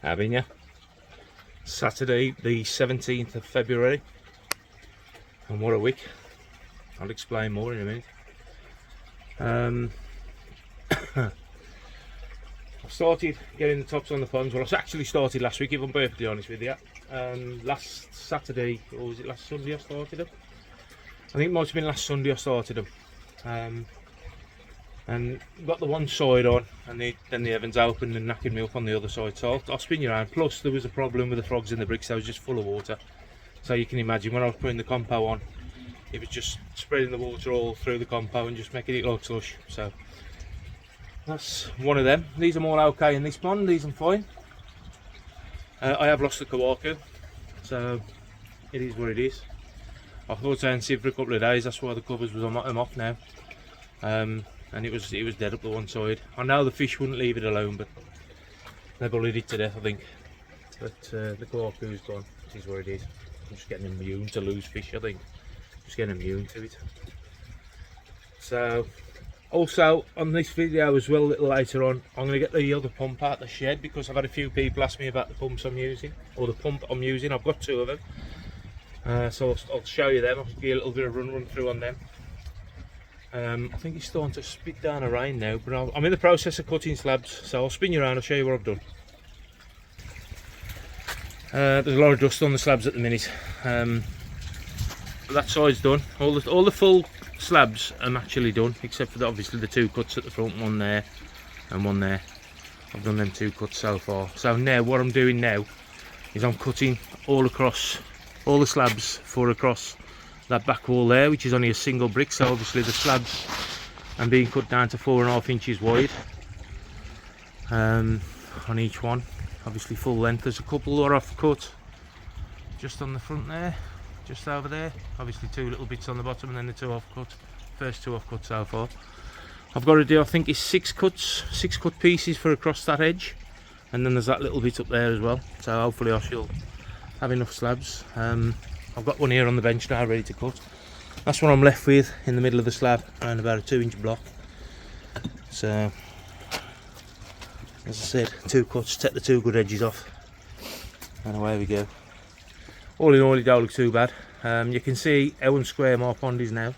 Having you. Saturday the 17th of February, and what a week. I'll explain more in a minute. I started getting the tops on the ponds. Well, I actually started last week, if I'm perfectly honest with you. Last Saturday, or was it last Sunday I started them? I think it might have been last Sunday I started them. And got the one side on, and then the Evans opened and knackered me up on the other side, so I'll spin you around. Plus there was a problem with the frogs in the bricks, they was just full of water, so you can imagine when I was putting the compo on, it was just spreading the water all through the compo and just making it look slush. So that's one of them. These are all okay in this pond, these I'm fine. I have lost the kawaku, so it is what it is. I thought I'd see for a couple of days, that's why the covers was on them off now. And it was dead up the one side. I know the fish wouldn't leave it alone, but they bullied it to death, I think. But the kawaku's gone. It is what it is. I'm just getting immune to lose fish, I think. Just getting immune to it. So, also on this video as well, a little later on, I'm going to get the other pump out the shed, because I've had a few people ask me about the pumps I'm using, or the pump I'm using. I've got two of them. So I'll show you them. I'll give you a little bit of run through on them. I think it's starting to spit down a rain now, but I'm in the process of cutting slabs, so I'll spin you around, I'll show you what I've done. There's a lot of dust on the slabs at the minute, but that side's done. All the full slabs are actually done, except for obviously the two cuts at the front, one there and one there. I've done them two cuts so far. So now what I'm doing now is I'm cutting all across, all the slabs for across that back wall there, which is only a single brick, so obviously the slabs are being cut down to 4.5 inches wide on each one, obviously full length. There's a couple are off cut just on the front there, just over there, obviously two little bits on the bottom, and then the two off cut, first two off cut so far. I've got to do, I think it's 6 cut pieces for across that edge, and then there's that little bit up there as well, so hopefully I shall have enough slabs. I've got one here on the bench now ready to cut. That's what I'm left with in the middle of the slab, around about a 2-inch block. So, as I said, 2 cuts, take the 2 good edges off, and away we go. All in all, it don't look too bad. You can see how unsquare my pond is now.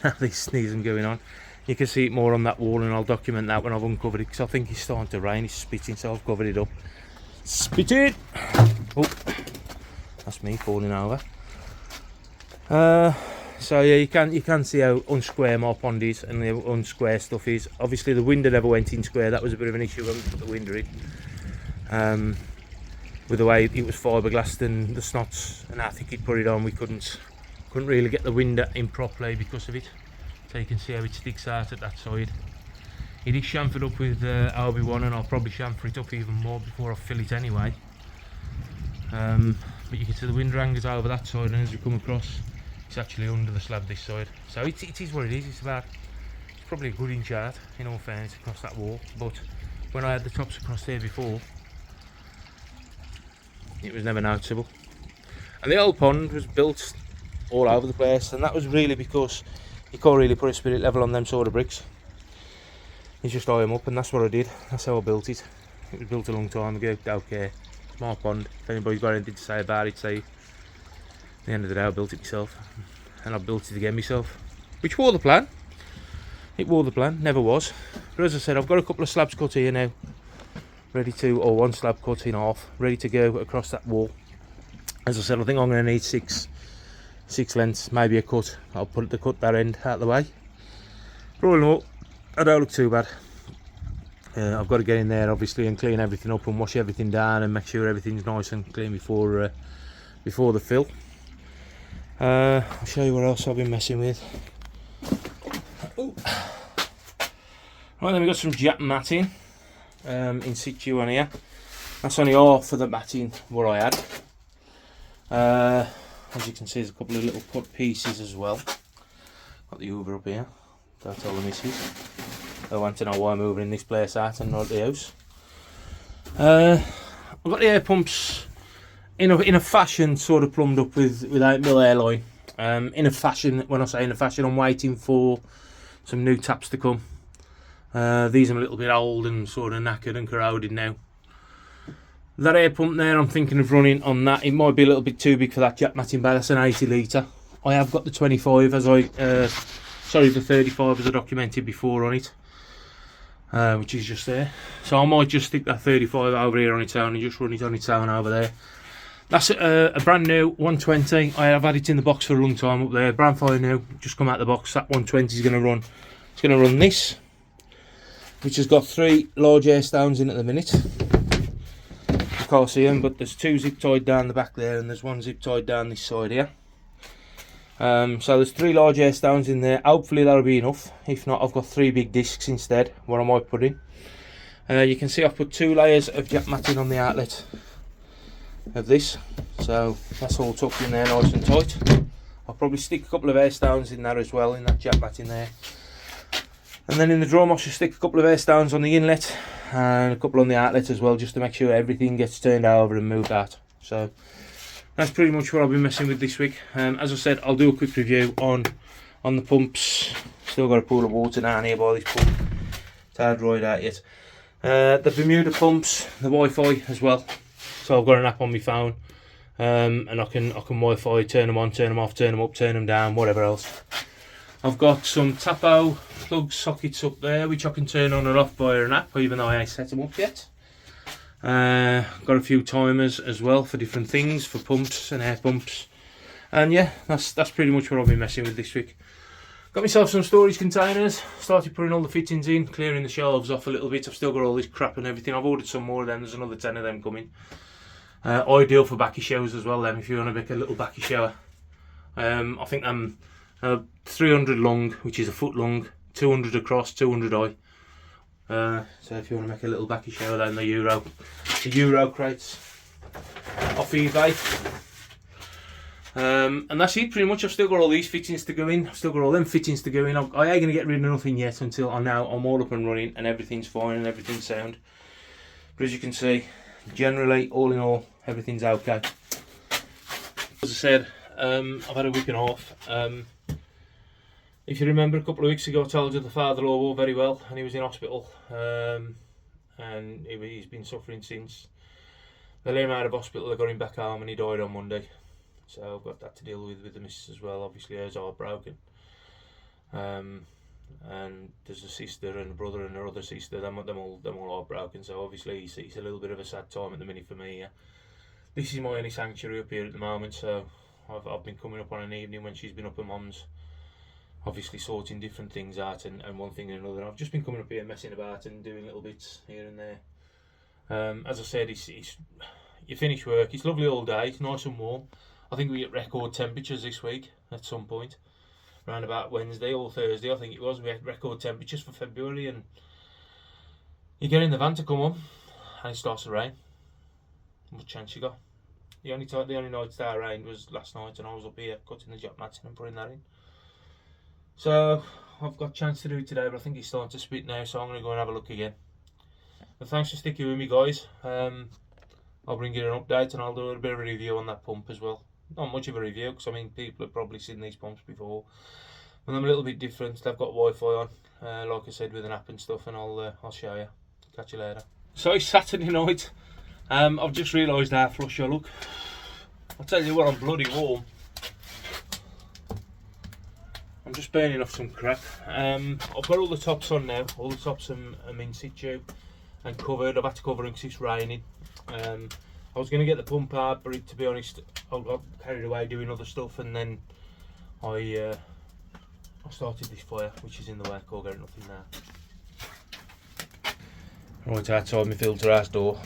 Now this sneezing going on. You can see it more on that wall, and I'll document that when I've uncovered it, because I think it's starting to rain, it's spitting, so I've covered it up. Spit it! Oh. That's me falling over. So yeah, you can see how unsquare my pond is and the unsquare stuff is. Obviously the window never went in square. That was a bit of an issue when we put the window in. With the way it was fiberglassed and the snots, and I think it put it on, we couldn't really get the window in properly because of it. So you can see how it sticks out at that side. It is chamfered up with OB1, and I'll probably chamfer it up even more before I fill it anyway. But you can see the window hangers over that side, and as we come across, it's actually under the slab this side. So it is what it is. It's probably a good inch out, in all fairness, across that wall. But when I had the tops across there before, it was never noticeable. And the old pond was built all over the place, and that was really because you can't really put a spirit level on them sort of bricks. You just tie them up, and that's what I did. That's how I built it. It was built a long time ago. Don't care. Small pond. If anybody's got anything to say about it, say. At the end of the day, I built it myself, and I built it again myself, which wore the plan. It wore the plan, never was. But as I said, I've got a couple of slabs cut here now, ready to, or one slab cut in half, ready to go across that wall. As I said, I think I'm going to need six lengths, maybe a cut. I'll put the cut that end out of the way. But all in all, I don't look too bad. I've got to get in there obviously and clean everything up and wash everything down and make sure everything's nice and clean before the fill. I'll show you what else I've been messing with. Ooh. Right, then we've got some Jack matting in situ on here. That's only half of the matting what I had. As you can see, there's a couple of little cut pieces as well. Got the Hoover up here. Don't tell the missus. I want to know why I'm moving this place out and not the house. I've got the air pumps in a fashion sort of plumbed up with 8mm airline. In a fashion, when I say in a fashion, I'm waiting for some new taps to come. These are a little bit old and sort of knackered and corroded now. That air pump there, I'm thinking of running on that. It might be a little bit too big for that jack matting bag. That's an 80 litre. I have got the 25 as the 35 as I documented before on it, which is just there. So I might just stick that 35 over here on its own and just run it on its own over there. That's a brand new 120. I have had it in the box for a long time up there. Brand fire new, just come out the box. That 120 is going to run. It's going to run this, which has got 3 large air stones in at the minute. You can't see them, but there's 2 zip tied down the back there, and there's 1 zip tied down this side here. So there's 3 large air stones in there. Hopefully that'll be enough. If not, I've got 3 big discs instead, what I might put in. You can see I've put 2 layers of jack matting on the outlet of this, so that's all tucked in there nice and tight. I'll probably stick a couple of air stones in there as well, in that jack matting there. And then in the drum I should stick a couple of air stones on the inlet and a couple on the outlet as well, just to make sure everything gets turned over and moved out. So that's pretty much what I've been messing with this week. As I said, I'll do a quick review on the pumps. Still got a pool of water down here by this pump. It's hard dried out yet. The Bermuda pumps, the Wi-Fi as well. So I've got an app on my phone, and I can Wi-Fi, turn them on, turn them off, turn them up, turn them down, whatever else. I've got some Tapo plug sockets up there, which I can turn on and off via an app, even though I ain't set them up yet. Got a few timers as well for different things, for pumps and air pumps. And yeah, that's pretty much what I've been messing with this week. Got myself some storage containers, started putting all the fittings in, clearing the shelves off a little bit. I've still got all this crap and everything. I've ordered some more of them, there's another 10 of them coming. Ideal for backy showers as well then, if you want to make a little backy shower. I think I'm 300 long, which is a foot long, 200 across, 200 high. So if you want to make a little backy shower, then the Euro crates off eBay. And that's it pretty much. I've still got all these fittings to go in. I've still got all them fittings to go in. I ain't going to get rid of nothing yet until I'm all up and running and everything's fine and everything's sound. But as you can see, generally, all in all, everything's okay. As I said, I've had a week and a half. If you remember, a couple of weeks ago I told you the father-in-law was very well and he was in hospital, and he's been suffering since. They let him out of hospital, they got him back home and he died on Monday. So I've got that to deal with the missus as well. Obviously hers are broken, and there's a sister and a brother and her other sister, them all are broken. So obviously it's a little bit of a sad time at the minute for me. Yeah. This is my only sanctuary up here at the moment, so I've been coming up on an evening when she's been up at mum's, obviously sorting different things out and one thing and another. I've just been coming up here messing about and doing little bits here and there. As I said, you finish work, it's lovely all day, it's nice and warm. I think we get record temperatures this week at some point, around about Wednesday or Thursday I think it was. We had record temperatures for February, and you get in the van to come on and it starts to rain. What chance you got? The only night that rained was last night, and I was up here cutting the jack matting and putting that in. So I've got a chance to do it today, but I think it's starting to spit now, so I'm going to go and have a look again. But thanks for sticking with me, guys. I'll bring you an update and I'll do a bit of a review on that pump as well. Not much of a review, because I mean people have probably seen these pumps before, but I'm a little bit different. They've got Wi-Fi on, like I said, with an app and stuff, and I'll show you. Catch you later. So it's Saturday night. I've just realised how flush I look. I'll tell you what, I'm bloody warm. I'm just burning off some crap. I've got all the tops on now. All the tops are in situ and covered. I've had to cover them because it's raining. I was going to get the pump out, but to be honest, I got carried away doing other stuff, and then I started this fire, which is in the way. I can't get nothing now. Right outside my filter house door.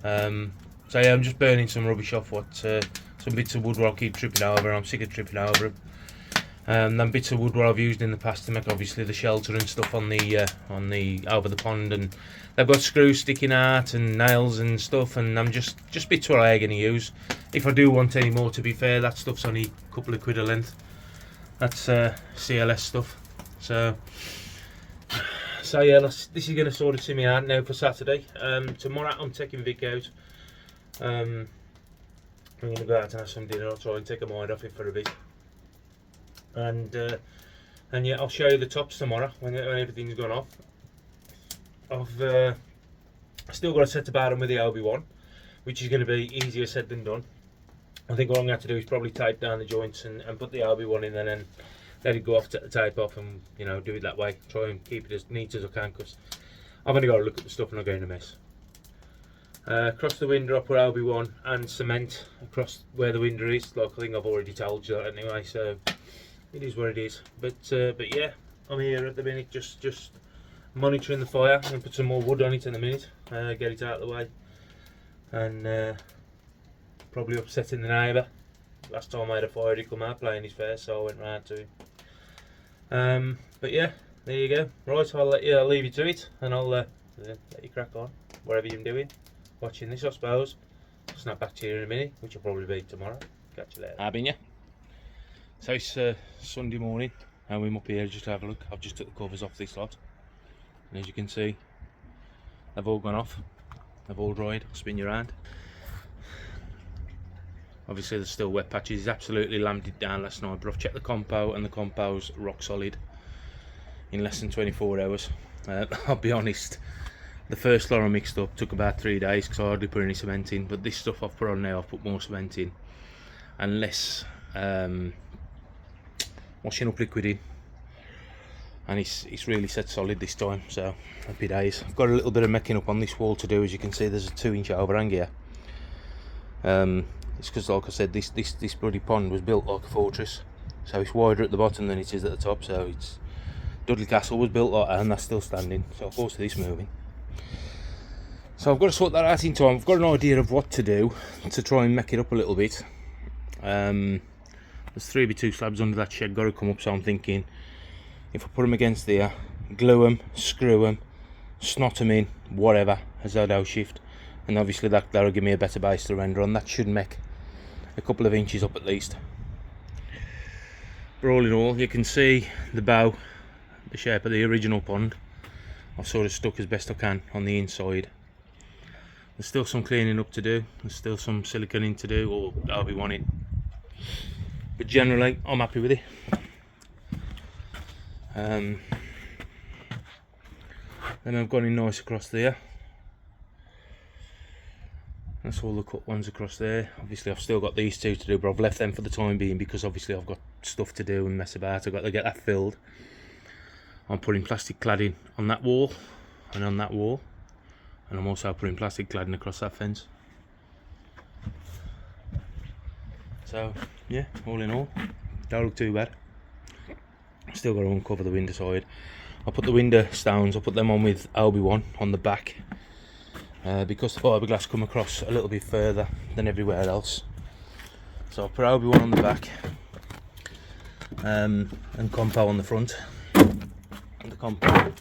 So yeah, I'm just burning some rubbish off some bits of wood where I keep tripping over. I'm sick of tripping over them. Them bits of wood where I've used in the past to make obviously the shelter and stuff on the over the pond, and they've got screws sticking out and nails and stuff, and I'm just bits what I'm going to use. If I do want any more, to be fair, that stuff's only a couple of quid a length. That's CLS stuff. So yeah, this is going to sort of see me out now for Saturday. Tomorrow I'm taking Vic out. I'm going to go out and have some dinner. I'll try and take a mind off it for a bit. And yeah, I'll show you the tops tomorrow when everything's gone off. Still got to set about them with the LB1, which is going to be easier said than done. I think what I'm going to have to do is probably tape down the joints and put the LB1 in, and then let it go off, take the tape off, and do it that way. Try and keep it as neat as I can, because I've only got to look at the stuff and I'm going to mess. Across the window I put LB1 and cement across where the window is. Like, I think I've already told you that anyway, so it is what it is. But yeah, I'm here at the minute just monitoring the fire. I'm going to put some more wood on it in a minute, get it out of the way, and probably upsetting the neighbour. Last time I had a fire he come out playing his fair, so I went round to him. But yeah, there you go. Right, I'll leave you to it, and I'll let you crack on, whatever you're doing. Watching this, I suppose. I'll snap back to you in a minute, which will probably be tomorrow. Catch you later. Been ya? So it's Sunday morning, and we're up here just to have a look. I've just took the covers off this lot, and as you can see, they've all gone off. They've all dried. I'll spin you around. Obviously there's still wet patches. He's absolutely lammed it down last night, but I've checked the compo, and the compo's rock solid in less than 24 hours. I'll be honest, the first lot I mixed up took about 3 days because I hardly put any cement in, but this stuff I've put on now, I've put more cement in and less washing up liquid in, and it's really set solid this time, so happy days. I've got a little bit of making up on this wall to do. As you can see, there's a 2-inch overhang here. It's because, like I said, this bloody pond was built like a fortress, so it's wider at the bottom than it is at the top. So it's Dudley Castle was built like that, and that's still standing, so of course this moving. So I've got to sort that out in time. I've got an idea of what to do to try and make it up a little bit. There's 3x2 slabs under that shed got to come up, so I'm thinking if I put them against there, glue them, screw them, snot them in, whatever, as I do shift, and obviously that'll give me a better base to render on. That should make a couple of inches up at least. But all in all, you can see the bow, the shape of the original pond. I've sort of stuck as best I can on the inside. There's still some cleaning up to do, there's still some siliconing to do, or I'll be wanting. But generally, I'm happy with it. Then I've gone in nice across there. That's all the cut ones across there. Obviously I've still got these two to do, but I've left them for the time being because obviously I've got stuff to do and mess about. I've got to get that filled. I'm putting plastic cladding on that wall and on that wall, and I'm also putting plastic cladding across that fence. So yeah, all in all, don't look too bad. Still got to uncover the window side. I put the window stones, I put them on with LB1 on the back, because the fiberglass come across a little bit further than everywhere else. So I put LB1 on the back, and compo on the front. And the compo,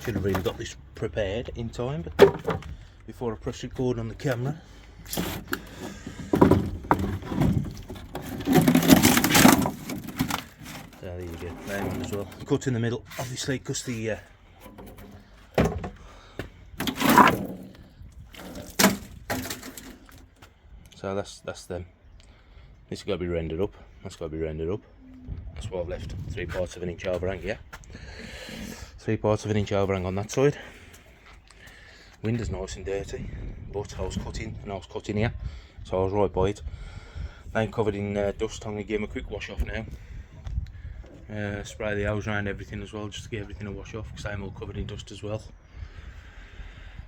should have really got this prepared in time, but before I press record on the camera. There you go, there one as well. Cut in the middle, obviously, because the so that's them. This has got to be rendered up. That's got to be rendered up. That's what I've left. 3/4 of an inch overhang, yeah. 3/4 of an inch overhang on that side. Window's nice and dirty, but I was cutting and I was cutting here, so I was right by it. I'm covered in dust. I'm going to give them a quick wash off now. Spray the hose around everything as well, just to get everything a wash off, because I'm all covered in dust as well.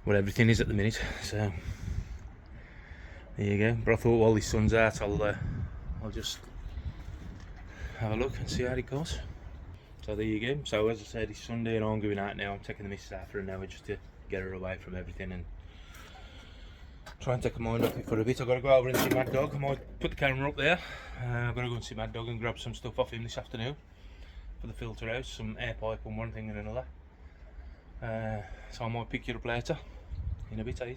Well, everything is at the minute, so there you go. But I thought while the sun's out, I'll just have a look and see how it goes. So there you go. So as I said, it's Sunday and I'm going out now. I'm taking the missus out for an hour just to get her away from everything and try and take her mind off it for a bit. I've got to go over and see Mad Dog. I might put the camera up there. I've got to go and see Mad Dog and grab some stuff off him this afternoon for the filter house, some air pipe and one thing and another. So I might pick you up later in a bit, eh?